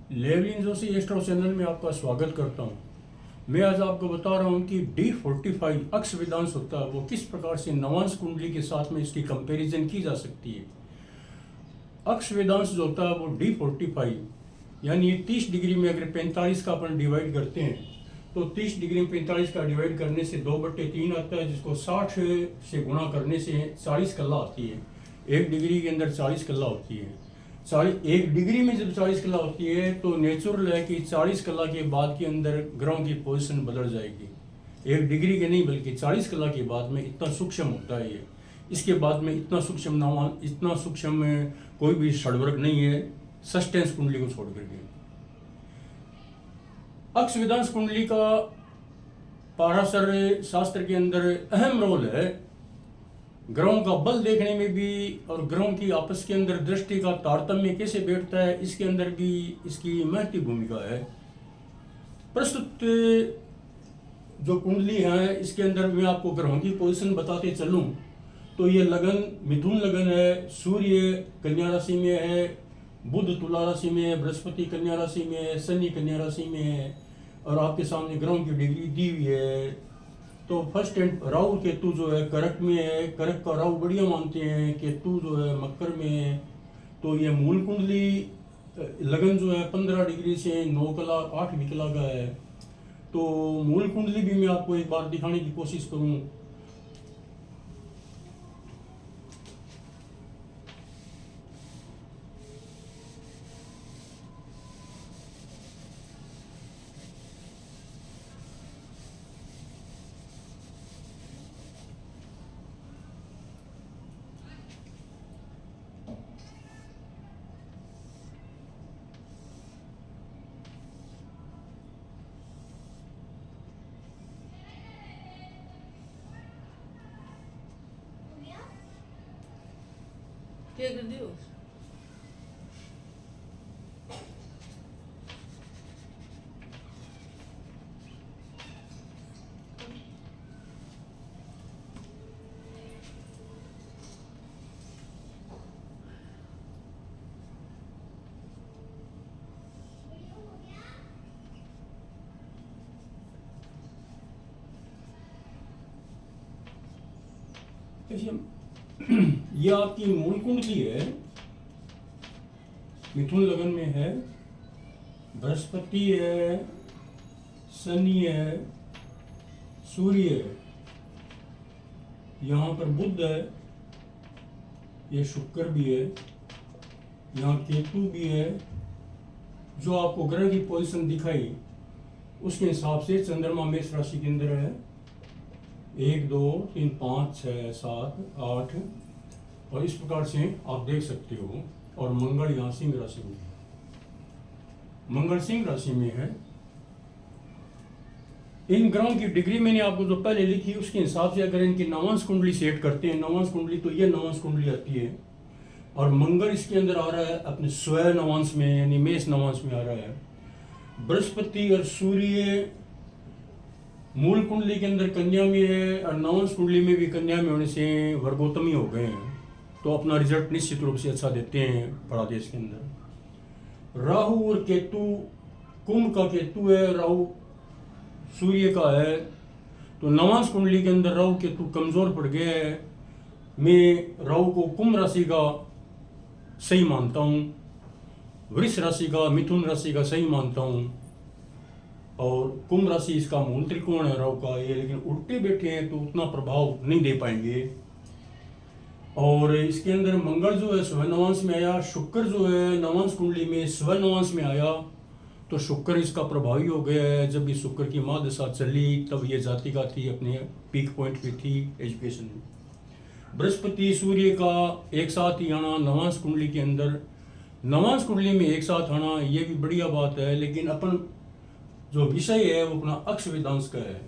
लेवलिन Joshi astro channel में आपका स्वागत करता हूं। मैं आज आपको बता रहा हूं कि D45 अक्ष वेदांश होता है वो किस प्रकार से नवांश कुंडली के साथ में इसकी कंपैरिजन की जा सकती है। अक्ष वेदांश जो होता है वो D45 यानी 30 डिग्री में अगर 45 का अपन डिवाइड करते हैं तो 30 डिग्री में 45 का डिवाइड करने से 2/3 आता है, जिसको 60 से गुणा करने से 40 कला आती है। 1 डिग्री के अंदर 40 कला होती है। 1 डिग्री में जब 40 कला होती है तो नेचुरल है कि 40 कला के बाद के अंदर ग्रहों की पोजीशन बदल जाएगी। 1 डिग्री के नहीं बल्कि 40 कला के बाद में इतना सूक्ष्म होता है ये। इसके बाद में इतना सूक्ष्म कोई भी षड्वर्ग नहीं है सस्टेंस कुंडली को छोड़ करके। अक्ष वेदांश कुंडली का पाराशर शास्त्र के अंदर अहम रोल है। ग्रहों का बल देखने में भी और ग्रहों की आपस के अंदर दृष्टि का तारतम्य कैसे बैठता है इसके अंदर भी इसकी महत्वपूर्ण भूमिका है। प्रस्तुत जो कुंडली है इसके अंदर मैं आपको ग्रहों की पोजीशन बताते चलूं तो ये लगन मिथुन लगन है, सूर्य कन्या राशि में है, बुध तुला राशि में है, बृहस्पति कन्या राशि में है, शनि कन्या राशि में है और आपके सामने ग्रहों की डिग्री दी हुई है। तो फर्स्ट एंड राहु केतु जो है कर्क में है, कर्क का राहु बढ़िया मानते हैं, केतु जो है मकर में है। तो ये मूल कुंडली लगन जो है 15 डिग्री से 9 कला 8 कला का है। तो मूल कुंडली भी मैं आपको एक बार दिखाने की कोशिश करूं। क्या कर दियो? ये आपकी मूल कुंडली है, मिथुन लगन में है, बृहस्पति है, शनि है, सूर्य है, यहाँ पर बुध है, ये शुक्र भी है, यहाँ केतु भी है। जो आपको ग्रह की पोजीशन दिखाई उसके हिसाब से चंद्रमा मेष राशि के अंदर है। 1 2 3 5 6 7 8 और इस प्रकार से आप देख सकते हो। और मंगल यहाँ सिंह राशि में, मंगल सिंह राशि में है। इन ग्रहों की डिग्री मैंने आपको जो पहले लिखी उसके हिसाब से अगर इनकी नवांश कुंडली सेट करते हैं, नवांश कुंडली तो ये नवांश कुंडली आती है और मंगल इसके अंदर आ रहा है अपने स्वयं नवांश में यानी मेष नवांश में आ रहा है। बृहस्पति और सूर्य मूल कुंडली के अंदर कन्या में है और नवांश कुंडली में भी कन्या में होने से वर्गोत्तमी हो गए हैं, तो अपना रिजल्ट निश्चित रूप से अच्छा देते हैं बड़ा देश के अंदर। राहु और केतु, कुंभ का केतु है, राहु सूर्य का है, तो नवांश कुंडली के अंदर राहु केतु कमजोर पड़ गए हैं। मैं राहु को कुंभ राशि का सही मानता हूँ, वृष राशि का, मिथुन राशि का सही मानता हूँ और कुंभ राशि इसका मूल त्रिकोण है राहु का ये, लेकिन उल्टे बैठे हैं तो उतना प्रभाव नहीं दे पाएंगे। और इसके अंदर मंगल जो है स्वयं नवांश में आया, शुक्र जो है नवांश कुंडली में स्वयं नवांश में आया, तो शुक्र इसका प्रभावी हो गया है। जब ये शुक्र की महादशा चली तब ये जातिका थी, अपने पीक पॉइंट पे थी एजुकेशन में। बृहस्पति सूर्य का एक साथ ही आना नवांश कुंडली के अंदर, नवांश कुंडली में एक साथ आना ये भी बढ़िया बात है, लेकिन अपन जो विषय है वो अपना अक्ष वेदांश का है।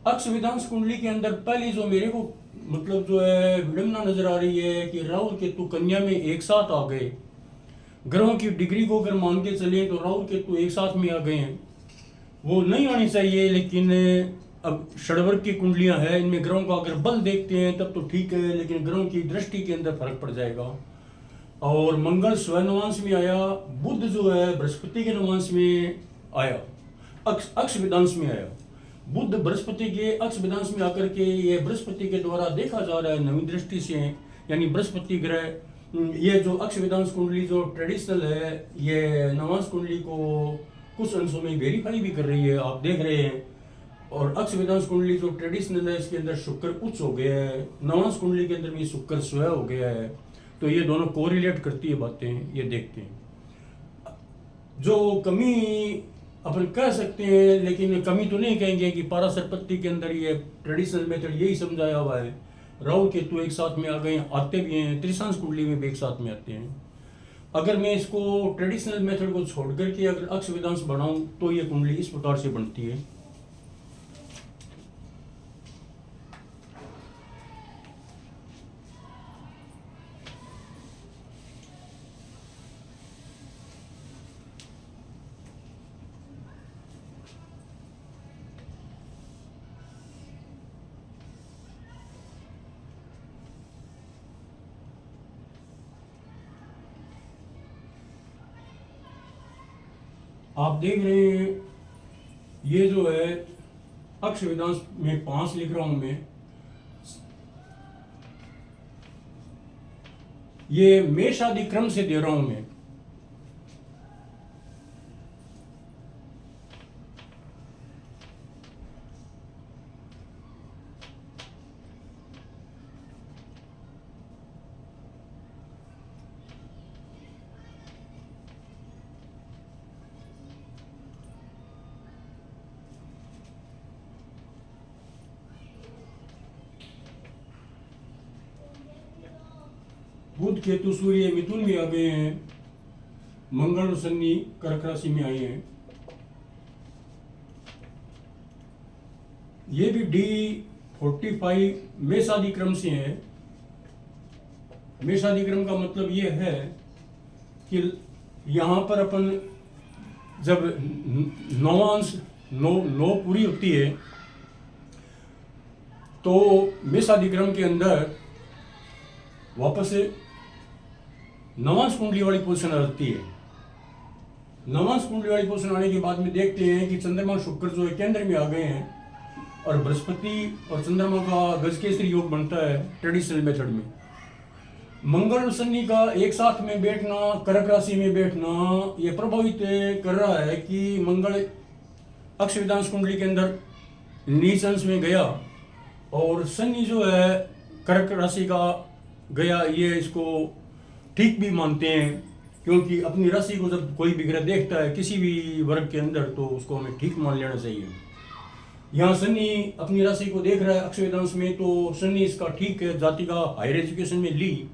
अक्ष वेदांश कुंडली के अंदर पहले जो मेरे को मतलब जो है विडंबना नजर आ रही है कि राहु केतु कन्या में एक साथ आ गए। ग्रहों की डिग्री को अगर मान के चले तो राहु केतु एक साथ में आ गए हैं, वो नहीं आनी चाहिए। लेकिन अब षड्वर्ग की कुंडलियां हैं, इनमें ग्रहों का अगर बल देखते हैं तब तो ठीक है, लेकिन ग्रहों की दृष्टि के अंदर फर्क पड़ जाएगा। और मंगल स्वयं नवांश में आया, बुध जो है बृहस्पति के नवांश में आया, अक्ष वेदांश में आया। बुध बृहस्पति के अक्ष वेदांश में आकर के ये बृहस्पति के द्वारा देखा जा रहा है नवी दृष्टि से, यानी बृहस्पति ग्रह ये जो अक्ष वेदांश कुंडली जो ट्रेडिशनल है, ये नवांश कुंडली को कुछ अंशों में वेरीफाई भी कर रही है, आप देख रहे हैं। और अक्ष वेदांश कुंडली जो ट्रेडिशनल है इसके अंदर शुक्र उच्च हो गया है, नवांश कुंडली के अंदर भी शुक्र स्वयं हो गया है, तो ये दोनों कोरिलेट करती है बातें, ये देखते हैं। जो कमी अपन कह सकते हैं, लेकिन कमी तो नहीं कहेंगे कि पाराशरपति के अंदर ये ट्रेडिशनल मेथड यही समझाया हुआ है। राहु केतु एक साथ में आ गए, आते भी हैं, त्रिशांश कुंडली में भी एक साथ में आते हैं। अगर मैं इसको ट्रेडिशनल मेथड को छोड़ करके अगर अक्ष वेदांश बढ़ाऊं तो ये कुंडली इस प्रकार से बनती है। आप देख रहे हैं ये जो है अक्ष वेदांश में 5 लिख रहा हूं मैं, ये मेष आदि क्रम से दे रहा हूं मैं। बुध केतु सूर्य मिथुन में आ गए हैं, मंगल और शनि कर्क राशि में आए हैं। ये भी D45 मेषादि क्रम से है। मेषादि क्रम का मतलब ये है कि यहां पर अपन जब नवांश नौ पूरी होती है तो मेषादि क्रम के अंदर वापस से नवांश कुंडली वाली पोजीशन आती है। नवांश कुंडली वाली पोजीशन आने के बाद में देखते हैं कि चंद्रमा शुक्र जो है केंद्र में आ गए हैं और बृहस्पति और चंद्रमा का गजकेसरी योग बनता है ट्रेडिशनल मेथड में। मंगल और शनि का एक साथ में बैठना, कर्क राशि में बैठना, ये प्रभावित कर रहा है कि मंगल अक्ष वेदांश कुंडली के अंदर नीच अंश में गया और शनि जो है कर्क राशि का गया। ये इसको ठीक भी मानते हैं क्योंकि अपनी राशि को जब कोई भी ग्रह देखता है किसी भी वर्ग के अंदर तो उसको हमें ठीक मान लेना चाहिए। यहाँ शनि अपनी राशि को देख रहा है अक्ष वेदांश में, तो शनि इसका ठीक है, जाति का हायर एजुकेशन में ली।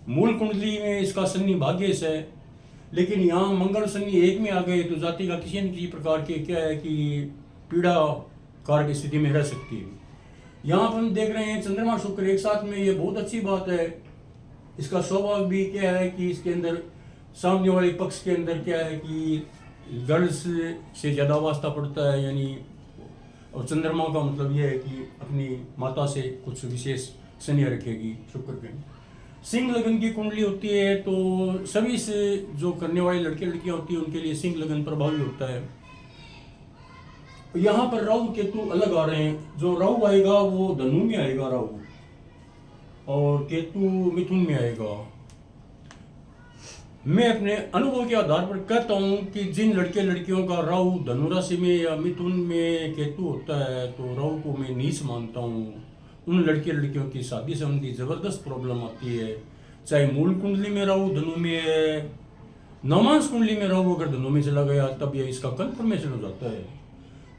मूल कुंडली में इसका शनि भाग्यश है, लेकिन यहाँ मंगल शनि एक में आ गए तो जाति का किसी न किसी प्रकार के क्या है कि पीड़ा कारक स्थिति में रह सकती है। यहाँ पर हम देख रहे हैं चंद्रमा शुक्र एक साथ में, ये बहुत अच्छी बात है। इसका स्वभाव भी क्या है कि इसके अंदर सामने वाले पक्ष के अंदर क्या है कि गर्ल्स से ज़्यादा वास्ता पड़ता है, यानी और चंद्रमा का मतलब ये है कि अपनी माता से कुछ विशेष स्नेह रखेगी शुक्र के। सिंह लगन की कुंडली होती है तो सभी से जो करने वाले लड़के लड़कियां होती हैं उनके लिए सिंह लगन प्रभावी होता है। यहाँ पर राहु केतु अलग आ रहे हैं। जो राहु आएगा वो धनु में आएगा राहु, और केतु मिथुन में आएगा। मैं अपने अनुभव के आधार पर कहता हूँ कि जिन लड़के लड़कियों का राहु धनु राशि में या मिथुन में केतु होता है तो राहु को मैं नीच मानता हूँ। उन लड़के लड़कियों की शादी संबंधी जबरदस्त प्रॉब्लम आती है, चाहे मूल कुंडली में राहु धनु में है, नवांश कुंडली में राहु अगर धनु में चला गया तब यह इसका कंफर्मेशन हो जाता है।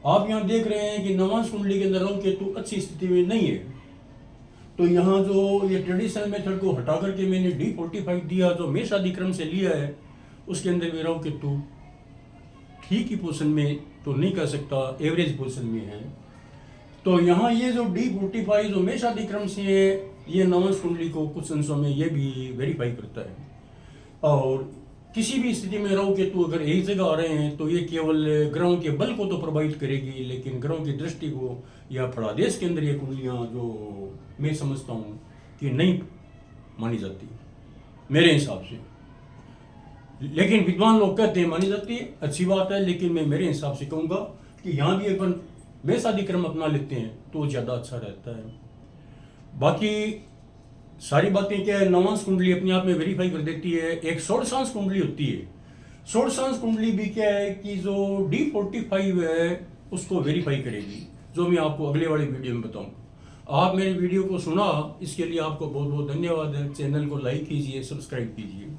आप यहाँ देख रहे हैं कि नवांश कुंडली के अंदर राहु केतु अच्छी स्थिति में नहीं है, तो यहाँ जो ये ट्रेडिशनल मेथड को हटा करके मैंने D45 दिया जो मेष आदि क्रम से लिया है, उसके अंदर भी राहु केतु ठीक ही पोजीशन में तो नहीं कह सकता, एवरेज पोजीशन में है। तो यहाँ ये जो D45 जो मेष आदि क्रम से है, ये नवांश कुंडली को कुछ अंशों में ये भी वेरीफाई करता है। और किसी भी स्थिति में राहु केतु अगर एक जगह आ रहे हैं तो ये केवल ग्रहों के बल को तो प्रभावित करेगी, लेकिन ग्रहों की दृष्टि को या फलादेश के अंदर ये कुंडलियाँ जो मैं समझता हूँ कि नहीं मानी जाती। मेरे हिसाब से। लेकिन विद्वान लोग कहते हैं मानी जाती है, अच्छी बात है, लेकिन मैं मेरे हिसाब से कहूँगा कि यहाँ भी अपन वैसा क्रम अपना लेते हैं तो ज़्यादा अच्छा रहता है। बाकी सारी बातें क्या है, नवांश कुंडली अपने आप में वेरीफाई कर देती है। एक षोडशांश कुंडली होती है, षोडशांश कुंडली भी क्या है कि जो D45 है उसको वेरीफाई करेगी, जो मैं आपको अगले वाले वीडियो में बताऊंगा। आप मेरे वीडियो को सुना, इसके लिए आपको बहुत बहुत धन्यवाद है। चैनल को लाइक कीजिए, सब्सक्राइब कीजिए।